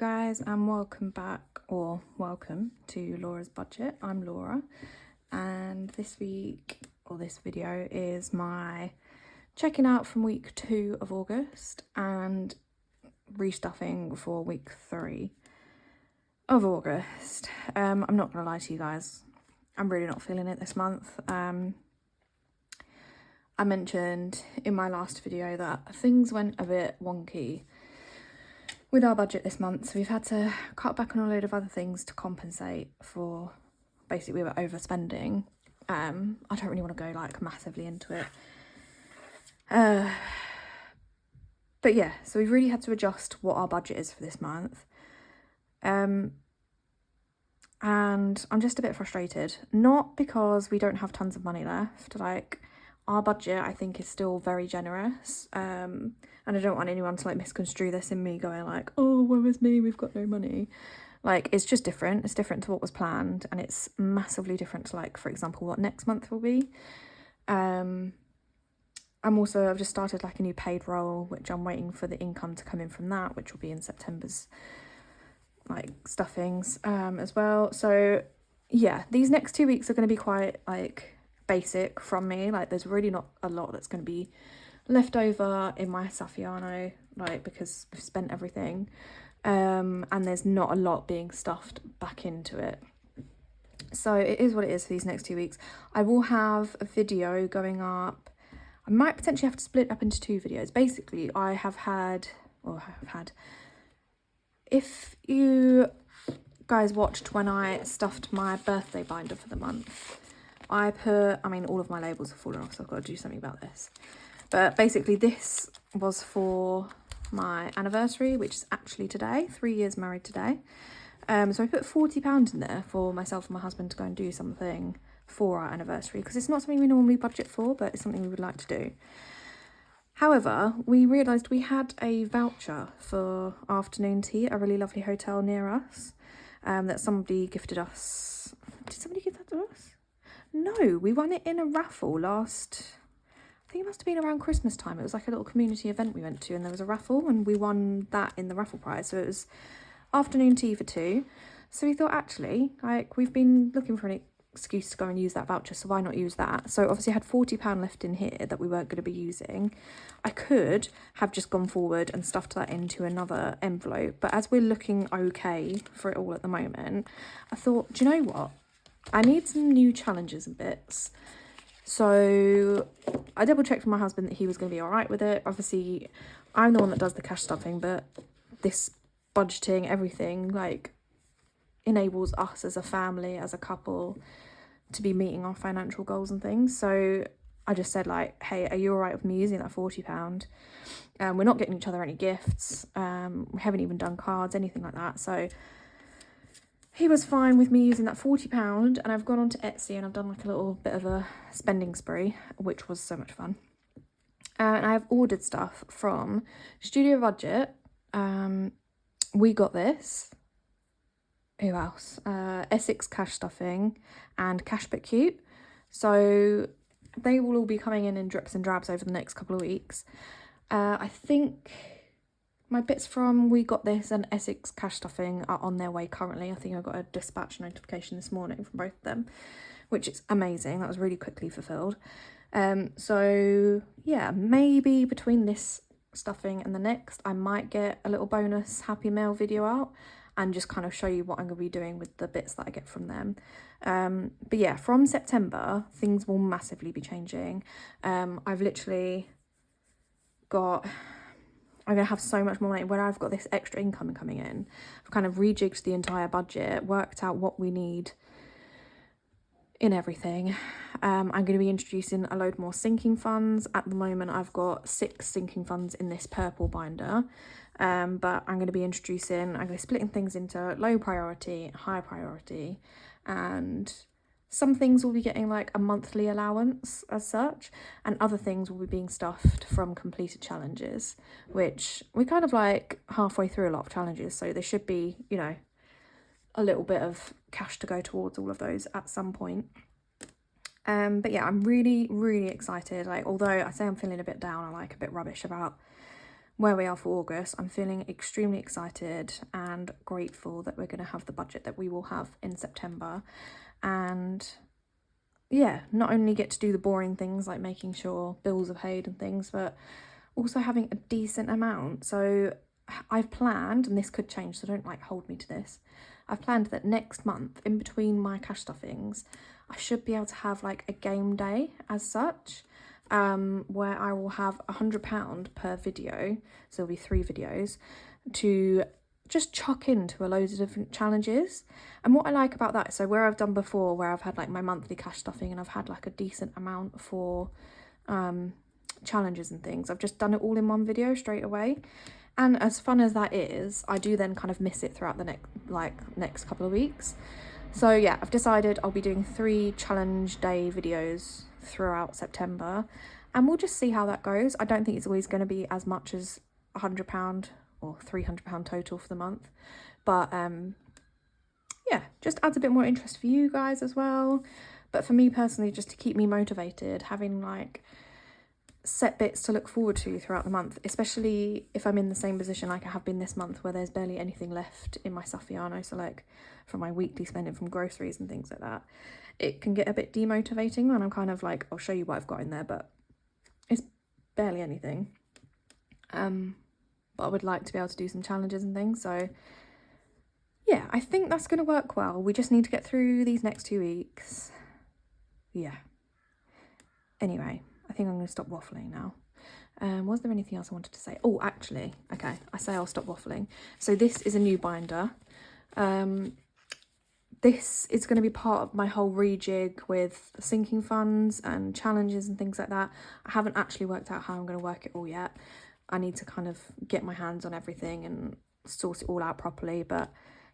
guys, and welcome back, or welcome to Laura's Budget. I'm Laura, and this week, or this video, is my checking out from week 2 of August and restuffing for week 3 of August. I'm not gonna lie to you guys, I'm really not feeling it this month. I mentioned in my last video that things went a bit wonky with our budget this month, so we've had to cut back on a load of other things to compensate for, basically we were overspending. I don't really want to go like massively into it, but yeah, so we've really had to adjust what our budget is for this month, and I'm just a bit frustrated, not because we don't have tons of money left. Like, our budget I think is still very generous, and I don't want anyone to like misconstrue this in me going like, oh, woe is me, we've got no money. Like, it's just different. It's different to what was planned, and it's massively different to, like, for example, what next month will be. I've just started like a new paid role, which I'm waiting for the income to come in from that, which will be in September's like stuffings as well. So yeah, these next 2 weeks are going to be quite like basic from me. Like, there's really not a lot that's going to be left over in my Saffiano, like, because we've spent everything, and there's not a lot being stuffed back into it. So it is what it is for these next 2 weeks. I will have a video going up. I might potentially have to split up into 2 videos. Basically, if you guys watched when I stuffed my birthday binder for the month, all of my labels have fallen off, so I've got to do something about this. But basically, this was for my anniversary, which is actually today, 3 years married today. So I put £40 in there for myself and my husband to go and do something for our anniversary, because it's not something we normally budget for, but it's something we would like to do. However, we realised we had a voucher for afternoon tea at a really lovely hotel near us, that somebody gifted us. Did somebody give that to us? No, we won it in a raffle last, I think it must have been around Christmas time. It was like a little community event we went to, and there was a raffle, and we won that in the raffle prize. So it was afternoon tea for 2. So we thought, actually, like, we've been looking for an excuse to go and use that voucher, so why not use that? So obviously I had £40 left in here that we weren't going to be using. I could have just gone forward and stuffed that into another envelope, but as we're looking okay for it all at the moment, I thought, do you know what? I need some new challenges and bits. So I double checked with my husband that he was going to be all right with it. Obviously, I'm the one that does the cash stuffing, but this budgeting, everything, like, enables us as a family, as a couple, to be meeting our financial goals and things. So I just said, like, hey, are you all right with me using that £40? We're not getting each other any gifts. We haven't even done cards, anything like that. So he was fine with me using that £40, and I've gone onto Etsy and I've done like a little bit of a spending spree, which was so much fun. And I've ordered stuff from Studio Budget. We Got This. Who else? Essex Cash Stuffing and Cash But Cute. So they will all be coming in drips and drabs over the next couple of weeks. I think my bits from We Got This and Essex Cash Stuffing are on their way currently. I think I got a dispatch notification this morning from both of them, which is amazing. That was really quickly fulfilled. So yeah, maybe between this stuffing and the next, I might get a little bonus Happy Mail video out and just kind of show you what I'm going to be doing with the bits that I get from them. But yeah, from September, things will massively be changing. I've literally got, I'm going to have so much more money. When I've got this extra income coming in, I've kind of rejigged the entire budget, worked out what we need in everything. I'm going to be introducing a load more sinking funds. At the moment, I've got 6 sinking funds in this purple binder. But I'm going to be splitting things into low priority, high priority, and some things will be getting like a monthly allowance as such, and other things will be being stuffed from completed challenges, which we're kind of like halfway through a lot of challenges, so there should be, you know, a little bit of cash to go towards all of those at some point. But yeah, I'm really, really excited. Like, although I say I'm feeling a bit down, I like a bit rubbish about where we are for August, I'm feeling extremely excited and grateful that we're going to have the budget that we will have in September. And yeah, not only get to do the boring things like making sure bills are paid and things, but also having a decent amount. So I've planned, and this could change, so don't like hold me to this. I've planned that next month, in between my cash stuffings, I should be able to have like a game day as such, where I will have £100 per video, so there'll be 3 videos, to just chuck into a load of different challenges. And what I like about that, so where I've done before, where I've had like my monthly cash stuffing and I've had like a decent amount for challenges and things, I've just done it all in one video straight away. And as fun as that is, I do then kind of miss it throughout the next couple of weeks. So yeah, I've decided I'll be doing 3 challenge day videos throughout September, and we'll just see how that goes. I don't think it's always going to be as much as £100 or £300 total for the month, but yeah, just adds a bit more interest for you guys as well. But for me personally, just to keep me motivated, having like set bits to look forward to throughout the month, especially if I'm in the same position like I have been this month, where there's barely anything left in my Saffiano, so like from my weekly spending from groceries and things like that, it can get a bit demotivating when I'm kind of like, I'll show you what I've got in there, but it's barely anything. But I would like to be able to do some challenges and things, so yeah, I think that's going to work well. We just need to get through these next 2 weeks. Yeah. Anyway, I think I'm going to stop waffling now. Was there anything else I wanted to say? Oh, actually, okay, I say I'll stop waffling. So this is a new binder. This is going to be part of my whole rejig with sinking funds and challenges and things like that. I haven't actually worked out how I'm going to work it all yet. I need to kind of get my hands on everything and sort it all out properly. But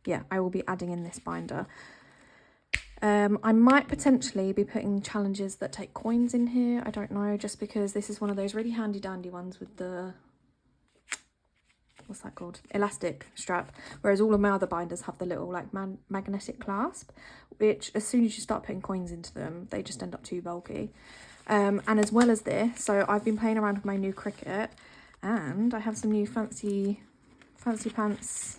yeah, I will be adding in this binder. I might potentially be putting challenges that take coins in here. I don't know, just because this is one of those really handy dandy ones with the, what's that called? Elastic strap. Whereas all of my other binders have the little like magnetic clasp, which as soon as you start putting coins into them, they just end up too bulky. And as well as this, so I've been playing around with my new Cricut, and I have some new fancy pants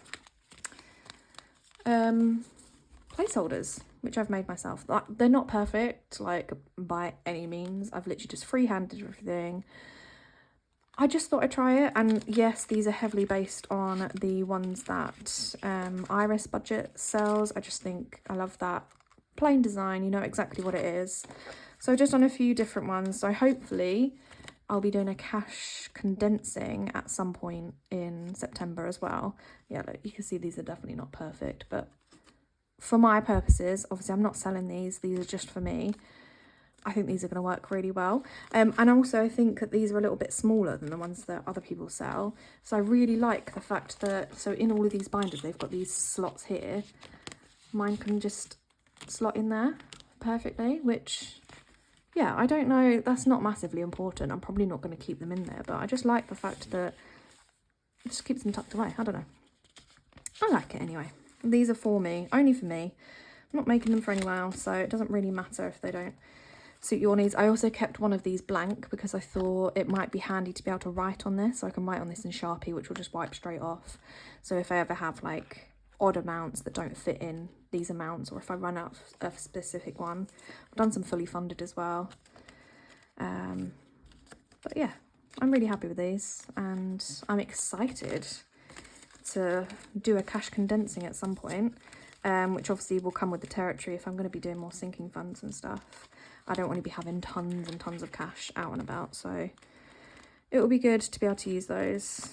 placeholders, which I've made myself. They're not perfect, like, by any means. I've literally just freehanded everything. I just thought I'd try it, and yes, these are heavily based on the ones that Iris Budget sells. I just think I love that plain design, you know exactly what it is. So I've just done a few different ones, so hopefully I'll be doing a cash condensing at some point in September as well. Yeah, look, you can see these are definitely not perfect, but for my purposes, obviously I'm not selling these are just for me. I think these are going to work really well. And also I think that these are a little bit smaller than the ones that other people sell. So I really like the fact that, so in all of these binders, they've got these slots here. Mine can just slot in there perfectly, which, yeah, I don't know, that's not massively important. I'm probably not going to keep them in there, but I just like the fact that it just keeps them tucked away. I don't know. I like it anyway. These are for me, only for me. I'm not making them for anyone else, so it doesn't really matter if they don't suit your needs. I also kept one of these blank because I thought it might be handy to be able to write on this. So I can write on this in Sharpie, which will just wipe straight off. So if I ever have like odd amounts that don't fit in these amounts, or if I run out of a specific one. I've done some fully funded as well. But yeah, I'm really happy with these, and I'm excited to do a cash condensing at some point, which obviously will come with the territory if I'm going to be doing more sinking funds and stuff. I don't want to be having tons and tons of cash out and about, so it will be good to be able to use those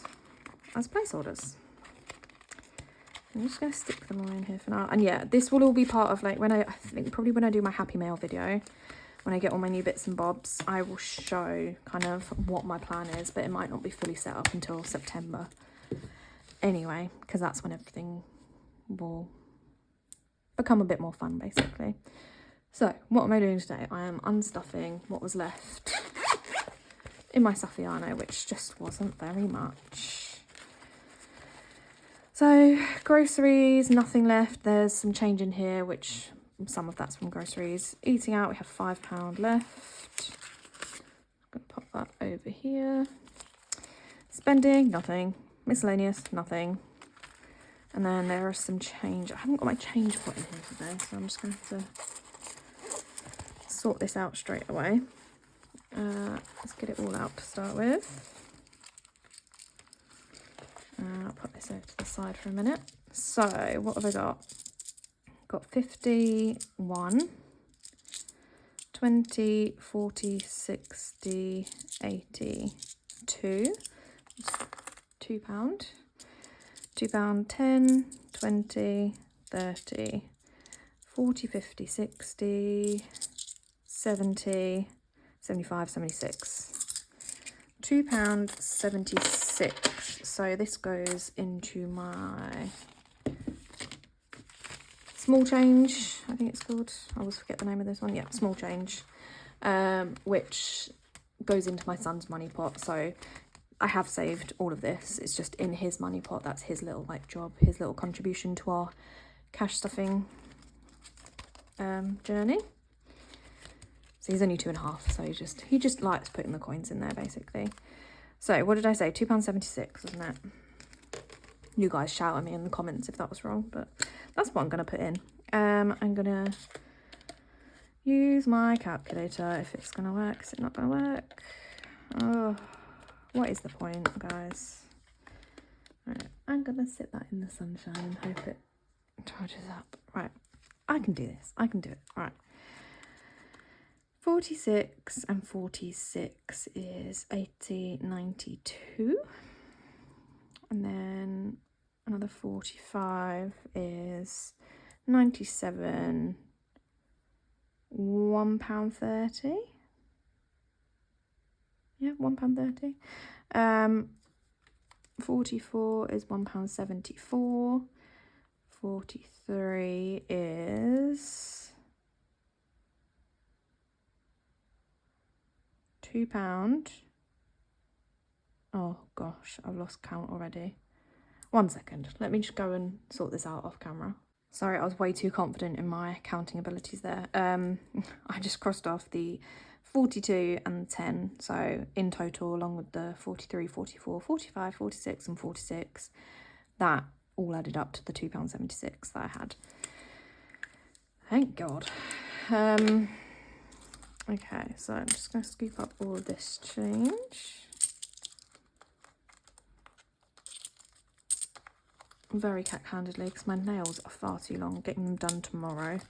as placeholders. I'm just going to stick them all in here for now. And yeah, this will all be part of, like, I think probably when I do my Happy Mail video, when I get all my new bits and bobs, I will show kind of what my plan is, but it might not be fully set up until September anyway, because that's when everything will become a bit more fun, basically. So what am I doing today? I am unstuffing what was left in my Saffiano, which just wasn't very much. So groceries, nothing left. There's some change in here, which some of that's from groceries. Eating out, we have £5 left. I'm going to pop that over here. This Spending, nothing. Miscellaneous, nothing. And then there are some change. I haven't got my change pot in here today, so I'm just going to have to sort this out straight away. Let's get it all out to start with. I'll put this over to the side for a minute. So, what have I got? Got 51, 20, 40, 60, 80, 2. £2. £2, 10, 20, 30, 40, 50, 60, 70, 75, 76. £2.76. So this goes into my small change, I think it's called. I always forget the name of this one. Yeah, small change, which goes into my son's money pot. So I have saved all of this. It's just in his money pot. That's his little like job, his little contribution to our cash stuffing journey. So he's only 2.5, so he just likes putting the coins in there basically. So what did I say? £2.76, wasn't it? You guys shout at me in the comments if that was wrong, but that's what I'm gonna put in. I'm gonna use my calculator if it's gonna work. Is it not gonna work? Oh. What is the point, guys? Right, I'm gonna sit that in the sunshine and hope it charges up. Right, I can do this. I can do it. Right. 46 and 46 is 80, 92. And then another 45 is 97, £1.30. Yeah, £1.30. 44 is £1.74. 43 is £2. Oh gosh, I've lost count already. 1 second, let me just go and sort this out off camera. Sorry, I was way too confident in my counting abilities there. I just crossed off the 42 and 10, so in total, along with the 43, 44, 45, 46 and 46, that all added up to the £2.76 that I had. Thank God. Okay, so I'm just going to scoop up all of this change. Very cack-handedly, because my nails are far too long, getting them done tomorrow.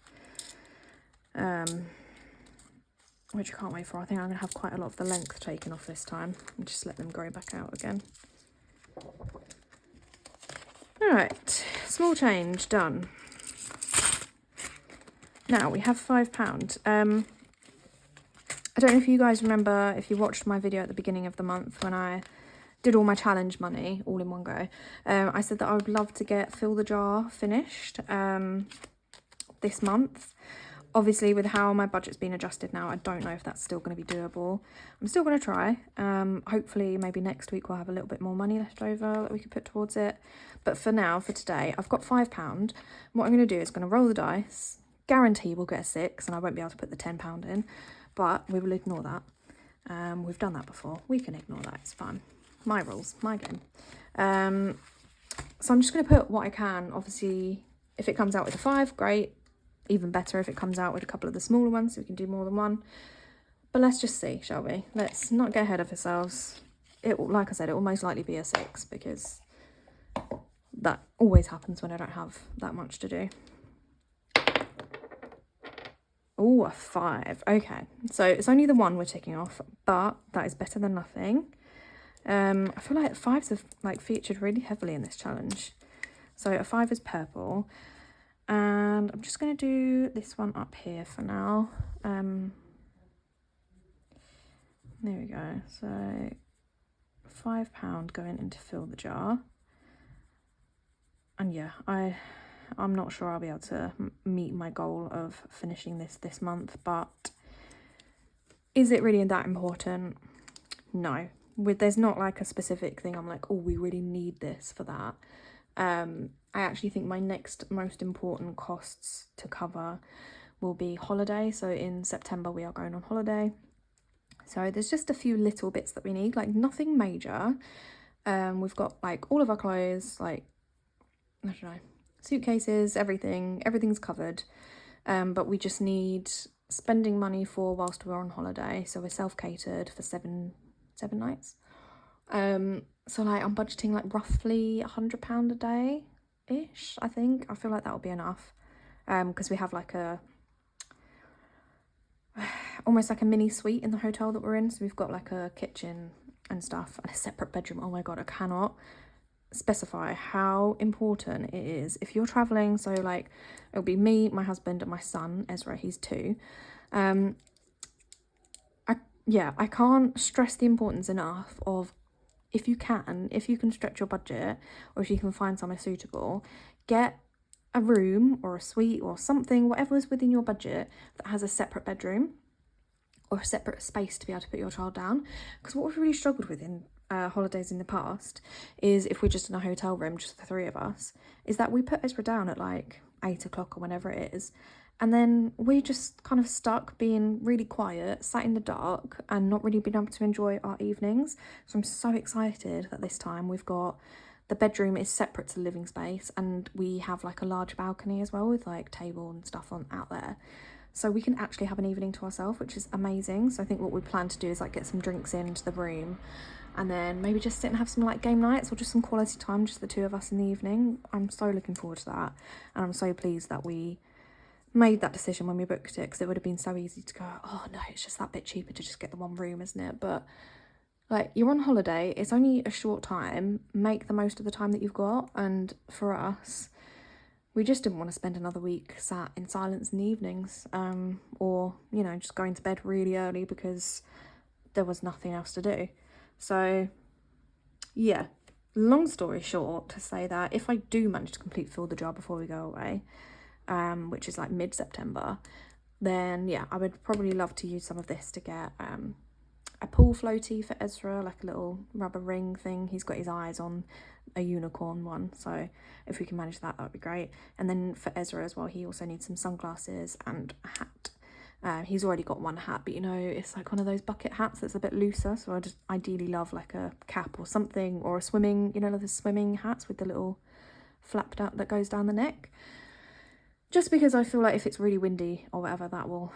Which I can't wait for. I think I'm going to have quite a lot of the length taken off this time and just let them grow back out again. Alright, small change, done. Now we have £5. I don't know if you guys remember, if you watched my video at the beginning of the month when I did all my challenge money all in one go. I said that I would love to get Fill the Jar finished this month. Obviously, with how my budget's been adjusted now, I don't know if that's still going to be doable. I'm still going to try. Hopefully, maybe next week we'll have a little bit more money left over that we could put towards it. But for now, for today, I've got £5. What I'm going to do is going to roll the dice. Guarantee we'll get a 6, and I won't be able to put the £10 in. But we will ignore that. We've done that before. We can ignore that. It's fine. My rules, my game. So I'm just going to put what I can. Obviously, if it comes out with a 5, great. Even better if it comes out with a couple of the smaller ones, so we can do more than one. But let's just see, shall we? Let's not get ahead of ourselves. It, like I said, it will most likely be a 6, because that always happens when I don't have that much to do. Oh, a 5. Okay, so it's only the 1 we're ticking off, but that is better than nothing. I feel like 5s have like featured really heavily in this challenge. So a 5 is purple. And I'm just going to do this one up here for now. There we go. So £5 going into Fill the Jar. And yeah, I'm not sure I'll be able to meet my goal of finishing this month, but is it really that important? No. There's not like a specific thing I'm like, oh, we really need this for that. I actually think my next most important costs to cover will be holiday. So in September we are going on holiday. So there's just a few little bits that we need, like nothing major. We've got like all of our clothes, like, I don't know, suitcases, everything's covered. But we just need spending money for whilst we're on holiday. So we're self-catered for seven nights. So like I'm budgeting like roughly £100 a day-ish, I think. I feel like that'll be enough. Because we have like almost like a mini suite in the hotel that we're in. So we've got like a kitchen and stuff and a separate bedroom. Oh my God, I cannot specify how important it is if you're traveling. So like it'll be me, my husband and my son Ezra, he's 2. I can't stress the importance enough of, if you can stretch your budget, or if you can find somewhere suitable, get a room or a suite or something, whatever is within your budget, that has a separate bedroom or a separate space to be able to put your child down. Because what we've really struggled with in holidays in the past is, if we're just in a hotel room, just the 3 of us, is that we put Ezra down at like 8 o'clock or whenever it is, and then we're just kind of stuck being really quiet, sat in the dark, and not really being able to enjoy our evenings. So I'm so excited that this time we've got, the bedroom is separate to the living space, and we have like a large balcony as well with like table and stuff on out there. So we can actually have an evening to ourselves, which is amazing. So I think what we plan to do is like get some drinks into the room, and then maybe just sit and have some like game nights or just some quality time, just the 2 of us in the evening. I'm so looking forward to that. And I'm so pleased that we made that decision when we booked it, because it would have been so easy to go, oh no, it's just that bit cheaper to just get the one room, isn't it? But like, you're on holiday, it's only a short time, make the most of the time that you've got. And for us, we just didn't want to spend another week sat in silence in the evenings, or, you know, just going to bed really early because there was nothing else to do. So yeah, long story short, to say that if I do manage to complete Fill the Jar before we go away, which is like mid-September, then yeah, I would probably love to use some of this to get a pool floaty for Ezra, like a little rubber ring thing. He's got his eyes on a unicorn one, so if we can manage that, that would be great. And then for Ezra as well, he also needs some sunglasses and a hat. He's already got one hat, but you know, it's like one of those bucket hats that's a bit looser, so I'd ideally love like a cap or something, or a swimming, you know, like the swimming hats with the little flap out that goes down the neck. Just because I feel like if it's really windy or whatever, that will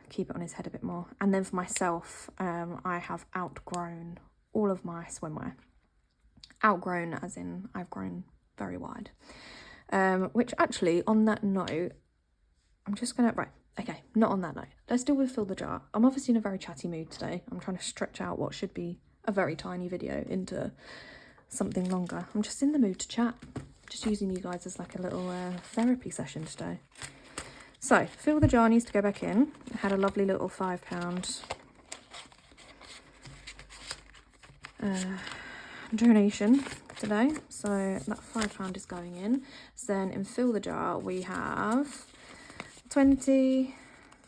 keep it on his head a bit more. And then for myself, I have outgrown all of my swimwear. Outgrown as in I've grown very wide. Which actually, on that note, I'm just gonna, right, okay, not on that note. Let's deal with Fill the Jar. I'm obviously in a very chatty mood today. I'm trying to stretch out what should be a very tiny video into something longer. I'm just in the mood to chat. Just using you guys as like a little therapy session today. So, Fill the Jar needs to go back in. I had a lovely little £5 donation today. So that £5 is going in. So then in Fill the Jar we have 20,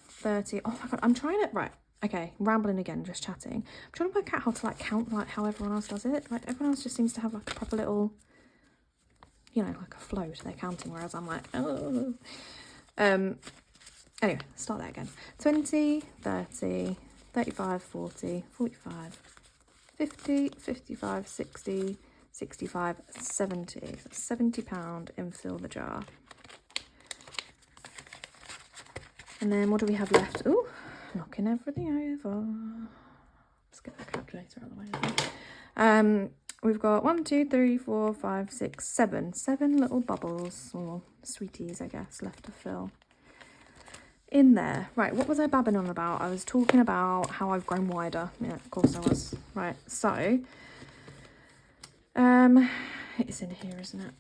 30. Oh my God, I'm trying to, right. Okay, rambling again, just chatting. I'm trying to work out how to like count like how everyone else does it. Like everyone else just seems to have like a proper little, you know, like a flow to their counting, whereas I'm like, oh. Anyway, start that again. 20, 30, 35, 40, 45, 50, 55, 60, 65, 70. So £70 in Fill the Jar. And then what do we have left? Oh, knocking everything over. Let's get the calculator out of the way as well. We've got 1, 2, 3, 4, 5, 6, 7. 7 little bubbles, or sweeties, I guess, left to fill in there. Right, what was I babbling on about? I was talking about how I've grown wider. Yeah, of course I was. Right, so it's in here, isn't it?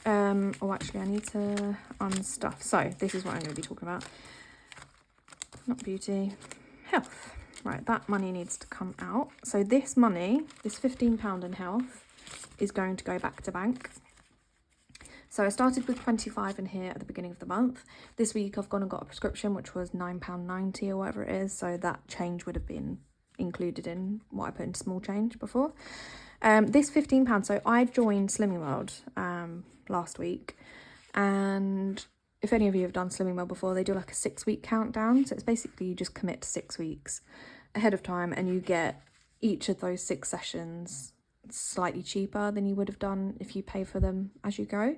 Oh, actually, I need to unstuff. So this is what I'm going to be talking about. Not beauty, health. Right, that money needs to come out. So this money, this £15 in health, is going to go back to bank. So I started with 25 in here at the beginning of the month. This week I've gone and got a prescription, which was £9.90 or whatever it is. So that change would have been included in what I put in small change before. This £15, so I joined Slimming World last week. And if any of you have done Slimming World before, they do like a 6-week countdown. So it's basically you just commit to 6 weeks ahead of time and you get each of those 6 sessions slightly cheaper than you would have done if you pay for them as you go.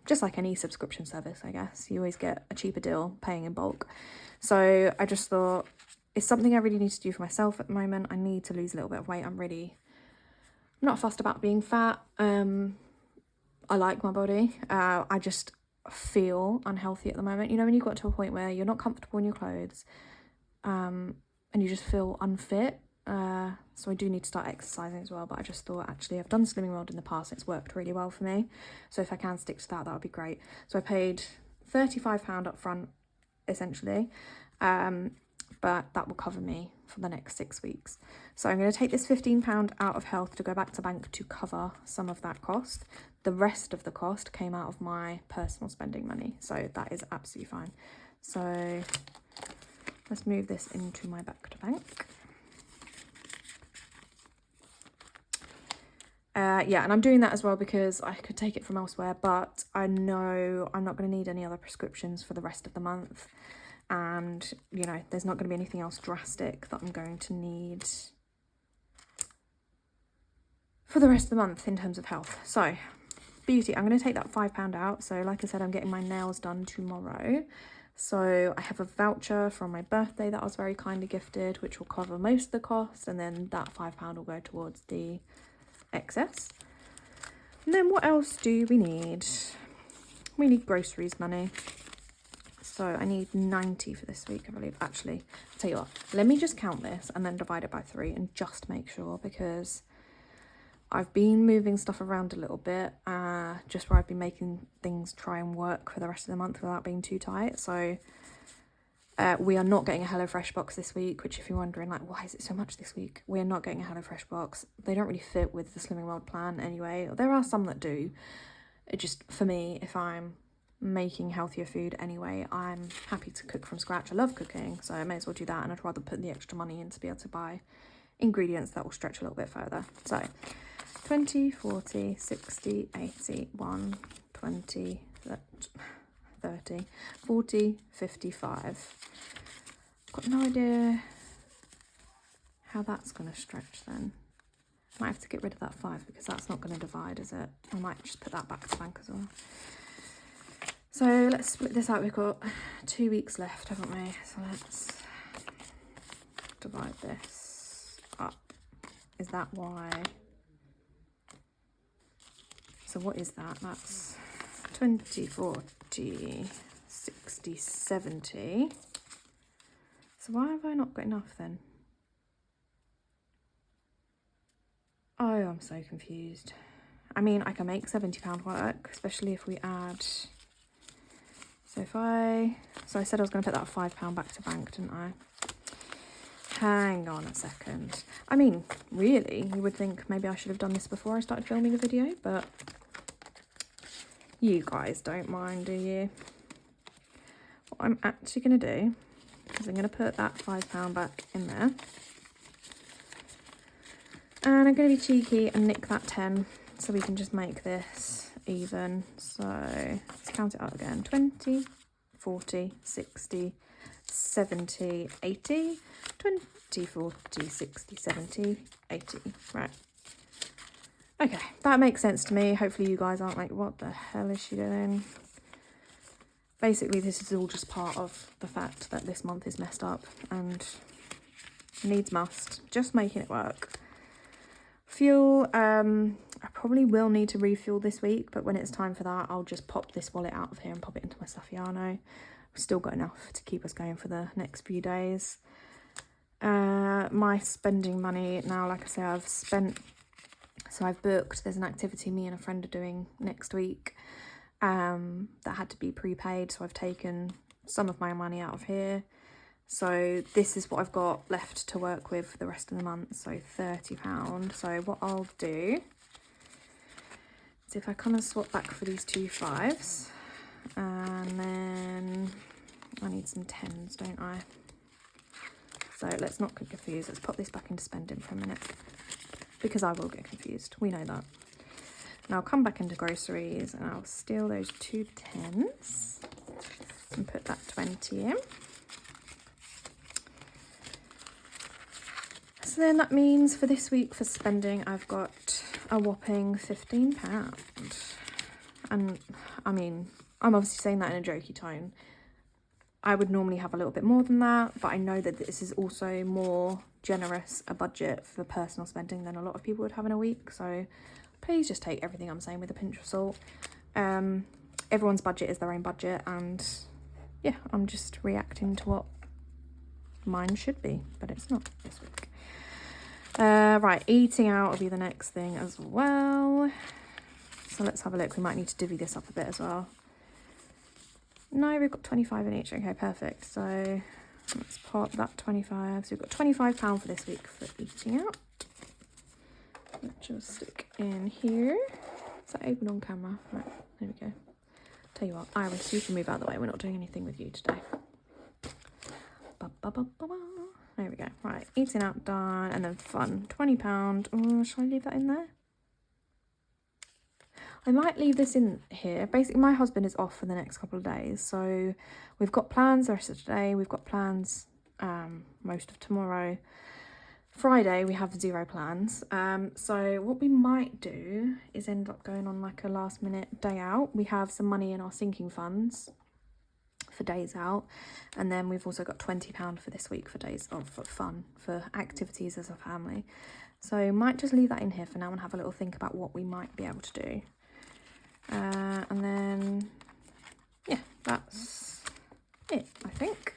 Just like any subscription service, I guess. You always get a cheaper deal paying in bulk. So I just thought, it's something I really need to do for myself at the moment. I need to lose a little bit of weight. I'm not fussed about being fat. I like my body. I just feel unhealthy at the moment. You know, when you got to a point where you're not comfortable in your clothes, and you just feel unfit. So I do need to start exercising as well, but I just thought, actually, I've done Slimming World in the past and it's worked really well for me. So if I can stick to that, that would be great. So I paid £35 up front, essentially, but that will cover me for the next 6 weeks. So I'm going to take this £15 out of health to go back to bank to cover some of that cost. The rest of the cost came out of my personal spending money, so that is absolutely fine. So let's move this into my back to bank. Yeah, and I'm doing that as well because I could take it from elsewhere, but I know I'm not going to need any other prescriptions for the rest of the month. And, you know, there's not going to be anything else drastic that I'm going to need for the rest of the month in terms of health. So, beauty, I'm going to take that £5 out. So, like I said, I'm getting my nails done tomorrow. So, I have a voucher from my birthday that I was very kindly gifted, which will cover most of the cost. And then that £5 will go towards the excess. And then what else do we need? We need groceries money. So I need 90 for this week, I believe. Actually, I'll tell you what, let me just count this and then divide it by 3 and just make sure, because I've been moving stuff around a little bit, just where I've been making things try and work for the rest of the month without being too tight. So we are not getting a HelloFresh box this week, which, if you're wondering, like, why is it so much this week? We're not getting a HelloFresh box. They don't really fit with the Slimming World plan anyway. There are some that do. It just, for me, if I'm making healthier food anyway, I'm happy to cook from scratch. I love cooking, so I may as well do that, and I'd rather put the extra money in to be able to buy ingredients that will stretch a little bit further. So 20, 40, 60, 80, 1, 20, 30, 40, 55. Got no idea how that's going to stretch then. Might have to get rid of that 5 because that's not going to divide, is it? I might just put that back to bank as well. So let's split this out. We've got 2 weeks left, haven't we? So let's divide this up. Is that why? So what is that? That's 20, 40, 60, 70. So why have I not got enough then? Oh, I'm so confused. I mean, I can make £70 work, especially if we add... So I said I was going to put that £5 back to bank, didn't I? Hang on a second. I mean, really, you would think maybe I should have done this before I started filming the video, but you guys don't mind, do you? What I'm actually going to do is I'm going to put that £5 back in there. And I'm going to be cheeky and nick that 10 so we can just make this even. So let's count it out again. 20, 40, 60, 70, 80. 20, 40, 60, 70, 80. Right. Okay, that makes sense to me. Hopefully you guys aren't like, what the hell is she doing? Basically, this is all just part of the fact that this month is messed up and needs must. Just making it work. Fuel, I probably will need to refuel this week, but when it's time for that, I'll just pop this wallet out of here and pop it into my Saffiano. We've still got enough to keep us going for the next few days. My spending money now, like I say, I've booked, there's an activity me and a friend are doing next week that had to be prepaid, so I've taken some of my money out of here. So this is what I've got left to work with for the rest of the month, so £30. So what I'll do is if I kind of swap back for these 2 5s, and then I need some 10s, don't I? So let's not get confused. Let's pop this back into spending for a minute, because I will get confused. We know that. Now I'll come back into groceries and I'll steal those 2 10s and put that 20 in. So then that means for this week for spending, I've got a whopping £15. And I mean, I'm obviously saying that in a jokey tone. I would normally have a little bit more than that, but I know that this is also more generous a budget for personal spending than a lot of people would have in a week. So please just take everything I'm saying with a pinch of salt. Everyone's budget is their own budget, and yeah, I'm just reacting to what mine should be, but it's not this week. Right, eating out will be the next thing as well. So let's have a look. We might need to divvy this up a bit as well. No, we've got 25 in each. Okay, perfect. So let's pop that 25. So we've got £25 for this week for eating out. Let's just stick in here. Is that open on camera? Right, there we go. Tell you what, Iris, you can move out of the way. We're not doing anything with you today. There we go. Right, eating out done, and then fun. £20. Oh, shall I leave that in there? I might leave this in here. Basically, my husband is off for the next couple of days, so we've got plans the rest of today. We've got plans most of tomorrow. Friday, we have 0 plans. So what we might do is end up going on like a last minute day out. We have some money in our sinking funds for days out, and then we've also got £20 for this week for days of fun, for activities as a family. So might just leave that in here for now and have a little think about what we might be able to do. And then, yeah, that's it, I think.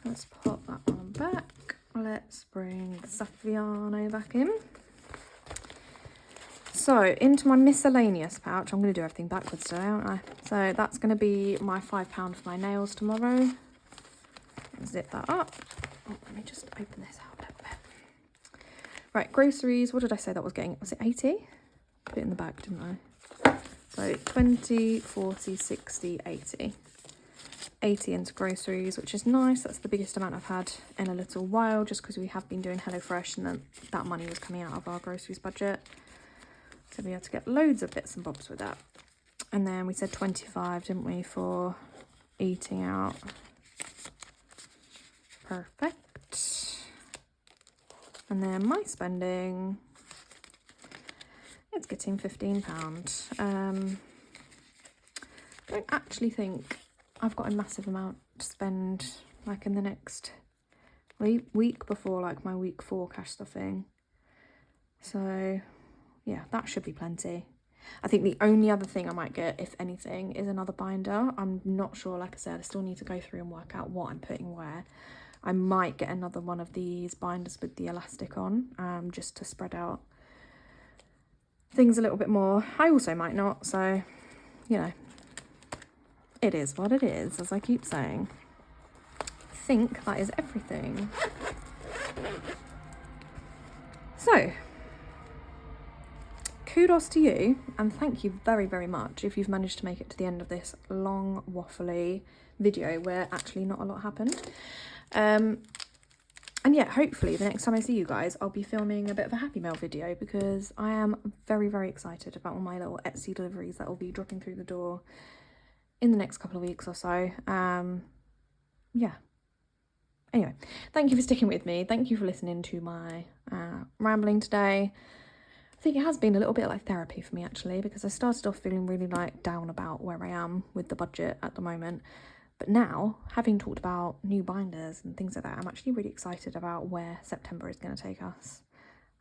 Let's pop that one back. Let's bring Saffiano back in. So, into my miscellaneous pouch. I'm going to do everything backwards today, aren't I? So, that's going to be my £5 for my nails tomorrow. Zip that up. Oh, let me just open this out a little bit. Right, groceries. What did I say that was getting? Was it 80? Put it in the bag, didn't I? So 20, 40, 60, 80. 80 into groceries, which is nice. That's the biggest amount I've had in a little while, just because we have been doing HelloFresh, and then that money was coming out of our groceries budget. So we had to get loads of bits and bobs with that. And then we said 25, didn't we, for eating out. Perfect. And then my spending, it's getting £15. Don't actually think I've got a massive amount to spend like in the next week before like my week 4 cash stuffing. So yeah, that should be plenty. I think the only other thing I might get, if anything, is another binder. I'm not sure, like I said, I still need to go through and work out what I'm putting where. I might get another one of these binders with the elastic on, just to spread out things a little bit more. I also might not, so, you know, it is what it is, as I keep saying. I think that is everything. So, kudos to you, and thank you very, very much if you've managed to make it to the end of this long, waffly video where actually not a lot happened. And yeah, hopefully the next time I see you guys, I'll be filming a bit of a Happy Mail video, because I am very, very excited about all my little Etsy deliveries that will be dropping through the door in the next couple of weeks or so. Yeah. Anyway, thank you for sticking with me. Thank you for listening to my rambling today. I think it has been a little bit like therapy for me, actually, because I started off feeling really like down about where I am with the budget at the moment. But now, having talked about new binders and things like that, I'm actually really excited about where September is going to take us.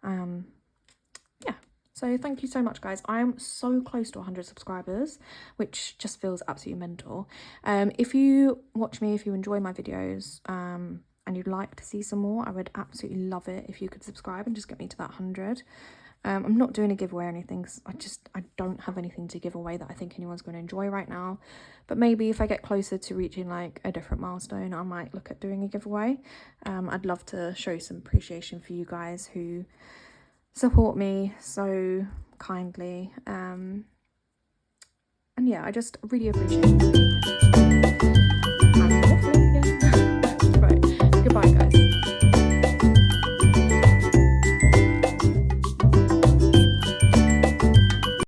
Yeah, so thank you so much, guys. I am so close to 100 subscribers, which just feels absolutely mental. If you watch me, if you enjoy my videos, and you'd like to see some more, I would absolutely love it if you could subscribe and just get me to that 100. I'm not doing a giveaway or anything, because I don't have anything to give away that I think anyone's going to enjoy right now. But maybe if I get closer to reaching like a different milestone, I might look at doing a giveaway. I'd love to show some appreciation for you guys who support me so kindly. And yeah, I just really appreciate it.